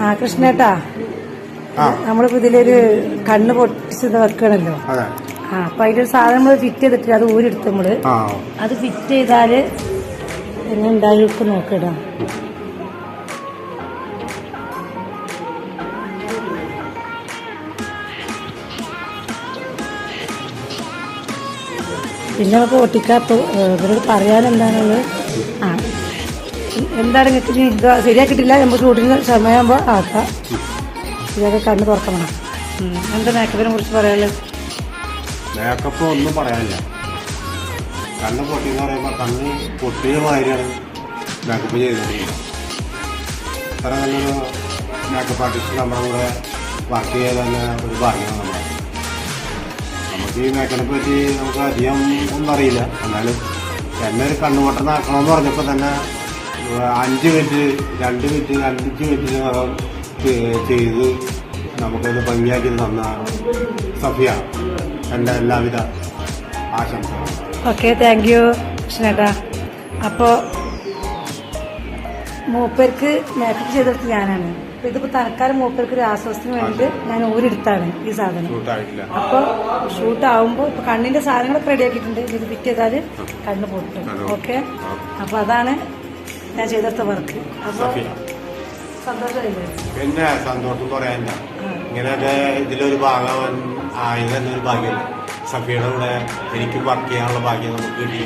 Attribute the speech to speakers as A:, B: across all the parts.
A: ആ കൃഷ്ണേട്ടാ, നമ്മളിപ്പോ ഇതിലൊരു കണ്ണ് പൊട്ടിച്ചത് വെക്കണല്ലോ. ആ അപ്പൊ അതിലൊരു സാധനം നമ്മള് ഫിറ്റ് ചെയ്തിട്ട് അത് ഊരെടുത്ത് നമ്മള് അത് ഫിറ്റ് ചെയ്താല് എങ്ങനെ ഉണ്ടായിരിക്കും നോക്കിടാ. പിന്നെ നമുക്ക് ഒട്ടിക്കാത്ത ഇവരോട് പറയാനെന്താണുള്ളത്. ആ എന്താണ് നിങ്ങൾക്ക് ഇത് ശരിയാക്കിയിട്ടില്ല, നമുക്ക് ഷൂട്ടിന് സമയമാകുമ്പോൾ ആക്കാം. ഇതൊക്കെ കണ്ണ് തുറക്കണം. എന്താ മേക്കപ്പിനെ കുറിച്ച് പറയാനുള്ളത്?
B: മേക്കപ്പ് ഒന്നും പറയാനില്ല. കണ്ണ് പൊട്ടി എന്ന് പറയുമ്പോൾ കണ്ണ് പൊട്ടിയ മാതിരിയാണ് മേക്കപ്പ് ചെയ്തിട്ടില്ല. അത്ര നല്ലൊരു മേക്കപ്പ് ആർട്ടിസ്റ്റ് നമ്മുടെ കൂടെ വർക്ക് ചെയ്ത് തന്നെ ഒരു ഭാഗ്യമാണ് നമ്മുടെ. നമുക്ക് ഈ മേക്കപ്പിനെ പറ്റി നമുക്ക് അധികം ഒന്നും അറിയില്ല. എന്നാലും എന്നെ ഒരു കണ്ണ് പൊട്ടനാക്കണമെന്ന് പറഞ്ഞപ്പോൾ തന്നെ 5 മിനിറ്റ് 2 മിനിറ്റ് 5 മിനിറ്റിനകം ചെയ്ത് നമുക്കത് ഭംഗിയാക്കി തന്ന സഫിയ, എൻ്റെ എല്ലാവിധ ആശംസകളും.
A: ഓക്കെ, താങ്ക് യു കൃഷ്ണേട്ടാ. അപ്പോൾ മൂപ്പർക്ക് മേക്കപ്പ് ചെയ്തെടുത്ത് ഞാനാണ്. അപ്പോൾ ഇതിപ്പോൾ തൽക്കാലം മൂപ്പർക്ക് ഒരു ആശ്വാസത്തിന് വേണ്ടിയിട്ട് ഞാൻ ഊരെടുത്താണ് ഈ സാധനം. അപ്പോൾ ഷൂട്ടാവുമ്പോൾ ഇപ്പോൾ കണ്ണിൻ്റെ സാധനങ്ങളൊക്കെ റെഡിയാക്കിയിട്ടുണ്ട്. ഇത് ഫിറ്റ് ചെയ്താൽ കണ്ണ് പൊട്ടും. ഓക്കെ, അപ്പോൾ അതാണ് ഞാൻ ചെയ്തെടുത്ത വർക്ക്. അപ്പോൾ സന്തോഷമായില്ലേ?
B: പിന്നെ സന്തോഷം പറയാനില്ല. ഇങ്ങനെയൊക്കെ ഇതിലൊരു ഭാഗം ആയത് തന്നെ ഒരു ഭാഗ്യമല്ലേ. സഫിയുടെ കൂടെ എനിക്കും വർക്ക് ചെയ്യാനുള്ള ഭാഗ്യം നമുക്ക് കിട്ടി.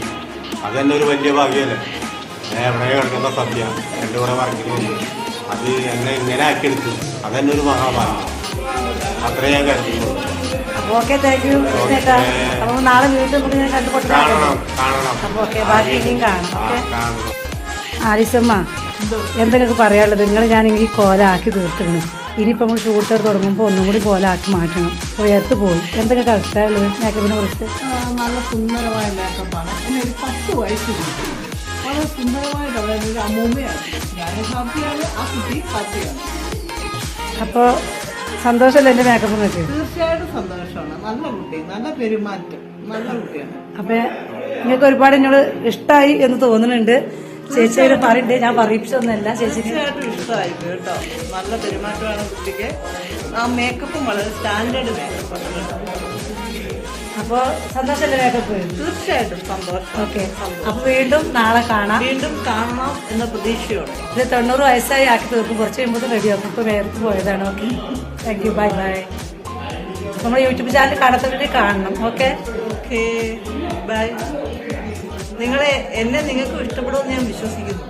B: അത് തന്നെ ഒരു വലിയ ഭാഗ്യമല്ലേ. ഞാൻ എവിടെ കിടക്കുന്ന സഫിയ എൻ്റെ കൂടെ വർക്കിന് വന്നു, അത് എന്നെ ഇങ്ങനെ ആക്കിയെടുത്തു. അതന്നെ ഒരു മഹാഭാഗ്യം. അത്രയും ഞാൻ കരുതുന്നു.
A: അപ്പോൾ ഓക്കെ, താങ്ക് യു ചേട്ടാ. അപ്പോൾ നാളെ വീട്ടിൽ നമുക്ക് ഞാൻ കണ്ടുപൊട്ടണം.
B: കാണണം.
A: അപ്പോൾ ഓക്കെ, ബാക്കി ഇനിയും കാണാം. ഓക്കെ ആലിസമ്മ, എന്തെങ്കിലും പറയാനുള്ളത്? നിങ്ങൾ ഞാനെങ്കിൽ കോലാക്കി തീർത്തിരുന്നു. ഇനിയിപ്പോൾ നമ്മൾ ഷൂട്ടർ തുടങ്ങുമ്പോൾ ഒന്നും കൂടി കോലാക്കി മാറ്റണം. ഉയർത്ത് പോയി എന്തൊക്കെ അഭിപ്രായമുള്ളത് മേക്കപ്പിനെ കുറിച്ച്?
C: നല്ല സുന്ദരമായ മേക്കപ്പാണ്. എന്നെ ഒരു 10 വയസ്സ് വളരെ സുന്ദരമായിട്ട് അവിടെ ഒരു അമ്മൂമ്മയാണ്. ഞാൻ ഹാപ്പിയാണ്, ആ കുട്ടി ഹാപ്പിയാണ്.
A: അപ്പോൾ സന്തോഷമല്ലേ എൻ്റെ മേക്കപ്പ് നോക്കി?
C: തീർച്ചയായിട്ടും സന്തോഷമാണ്. നല്ല കുട്ടി, നല്ല പെരുമാറ്റം, നല്ല കുട്ടിയാണ്.
A: അപ്പം നിങ്ങൾക്ക് ഒരുപാട് എന്നോട് ഇഷ്ടമായി എന്ന് തോന്നുന്നുണ്ട്. ചേച്ചിയോട് പറയണ്ടേ, ഞാൻ പറയിപ്പിച്ചൊന്നുമല്ല. ചേച്ചിക്ക്
C: തീർച്ചയായിട്ടും ഇഷ്ടമായി കേട്ടോ. നല്ല പെരുമാറ്റമാണ് കുട്ടിക്ക്. ആ മേക്കപ്പും വളരെ സ്റ്റാൻഡേർഡ് മേക്കപ്പാണ് കേട്ടോ.
A: അപ്പോൾ സന്തോഷമല്ലേ മേക്കപ്പ്?
C: തീർച്ചയായിട്ടും സന്തോഷം.
A: ഓക്കെ, അപ്പോൾ വീണ്ടും നാളെ കാണാം.
C: വീണ്ടും കാണണം എന്ന പ്രതീക്ഷയോടെ.
A: ഇത് 90 വയസ്സായി ആക്കി തീർക്കും. കുറച്ച് കഴിയുമ്പോൾ റെഡിയാക്കും. ഇപ്പോൾ വേർത്ത് പോയതാണ്. Okay, thank you, bye bye. നമ്മുടെ യൂട്യൂബ് ചാനൽ കാണാത്തവരുടെ കാണണം. Okay
C: okay, bye. നിങ്ങൾക്ക് ഇഷ്ടപ്പെടുമെന്ന് ഞാൻ വിശ്വസിക്കുന്നു.